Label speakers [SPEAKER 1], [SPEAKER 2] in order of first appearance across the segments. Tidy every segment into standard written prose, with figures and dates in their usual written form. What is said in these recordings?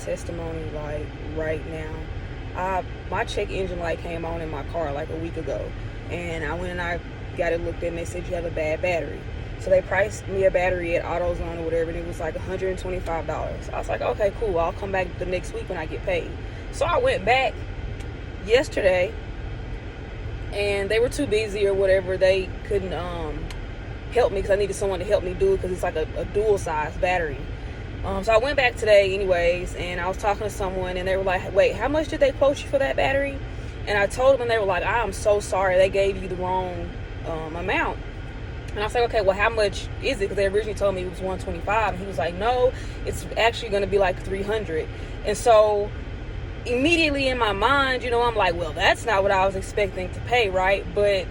[SPEAKER 1] testimony like right now. My check engine light came on in my car like a week ago, and I went and I got it looked at, and they said you have a bad battery. So they priced me a battery at AutoZone or whatever, and it was like $125. I was like, okay, cool. I'll come back the next week when I get paid. So I went back yesterday, and they were too busy or whatever. They couldn't help me because I needed someone to help me do it because it's like a dual size battery. So I went back today anyways, and I was talking to someone, and they were like, wait, how much did they quote you for that battery? And I told them, and they were like, I am so sorry, they gave you the wrong amount. And I was like, okay, well, how much is it? Because they originally told me it was $125, and he was like, no, it's actually going to be like $300. And so immediately in my mind, I'm like, well, that's not what I was expecting to pay, right? But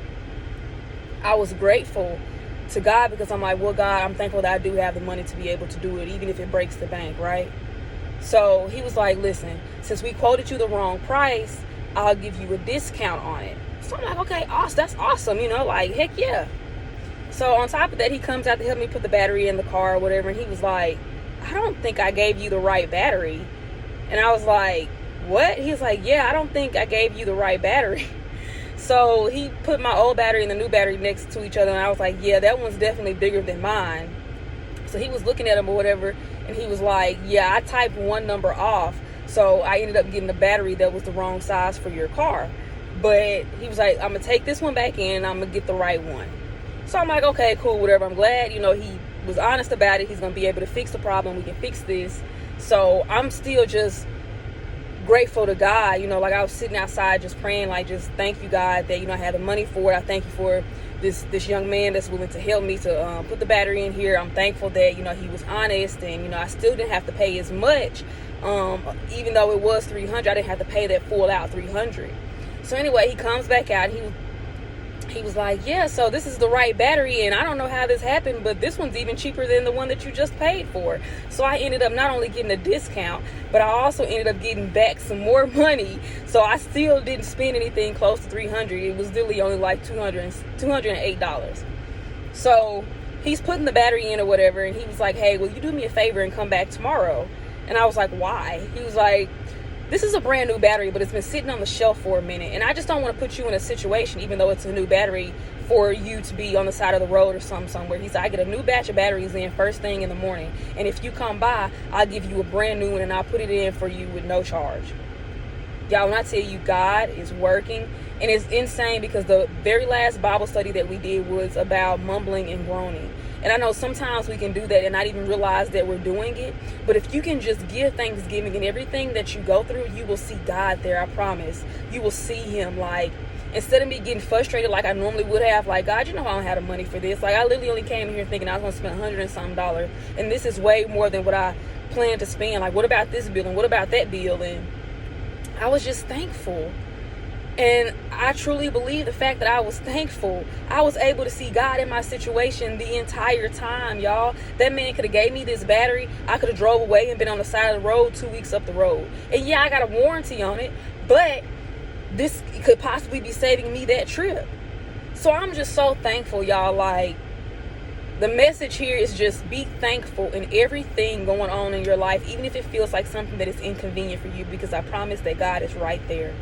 [SPEAKER 1] I was grateful to God because I'm like, well, God, I'm thankful that I do have the money to be able to do it, even if it breaks the bank, right? So he was like, listen, since we quoted you the wrong price, I'll give you a discount on it. So I'm like, okay, awesome, that's awesome, like, heck yeah. So on top of that, he comes out to help me put the battery in the car or whatever, and he was like, I don't think I gave you the right battery. And I was like, what? He was like, yeah, I don't think I gave you the right battery. So he put my old battery and the new battery next to each other, and I was like, yeah, that one's definitely bigger than mine. So he was looking at him or whatever, and he was like, yeah, I typed one number off, so I ended up getting a battery that was the wrong size for your car. But he was like, I'm going to take this one back in, and I'm going to get the right one. So I'm like, okay, cool, whatever. I'm glad, he was honest about it. He's going to be able to fix the problem. We can fix this. So I'm still just grateful to God, like I was sitting outside just praying, like, just thank you, God, that I had the money for it. I thank you for this young man that's willing to help me to put the battery in here. I'm thankful that he was honest, and I still didn't have to pay as much, even though it was $300. I didn't have to pay that full out $300. So anyway, he comes back out. He was like, yeah, so this is the right battery, and I don't know how this happened, but this one's even cheaper than the one that you just paid for. So I ended up not only getting a discount, but I also ended up getting back some more money. So I still didn't spend anything close to $300. It was really only like $208. So he's putting the battery in or whatever, and he was like, hey, will you do me a favor and come back tomorrow? And I was like, why? He was like, this is a brand new battery, but it's been sitting on the shelf for a minute, and I just don't want to put you in a situation, even though it's a new battery, for you to be on the side of the road or somewhere. He said, I get a new batch of batteries in first thing in the morning, and if you come by, I'll give you a brand new one, and I'll put it in for you with no charge. Y'all, when I tell you God is working, and it's insane because the very last Bible study that we did was about mumbling and groaning. And I know sometimes we can do that and not even realize that we're doing it. But if you can just give thanksgiving in everything that you go through, you will see God there, I promise. You will see him. Like, instead of me getting frustrated like I normally would have, like, God, I don't have the money for this. Like, I literally only came in here thinking I was going to spend $100 and something. And this is way more than what I planned to spend. Like, what about this bill? And what about that bill? And I was just thankful. And I truly believe the fact that I was thankful, I was able to see God in my situation the entire time, y'all. That man could have gave me this battery. I could have drove away and been on the side of the road 2 weeks up the road. And yeah, I got a warranty on it, but this could possibly be saving me that trip. So I'm just so thankful, y'all. Like, the message here is just be thankful in everything going on in your life, even if it feels like something that is inconvenient for you, because I promise that God is right there.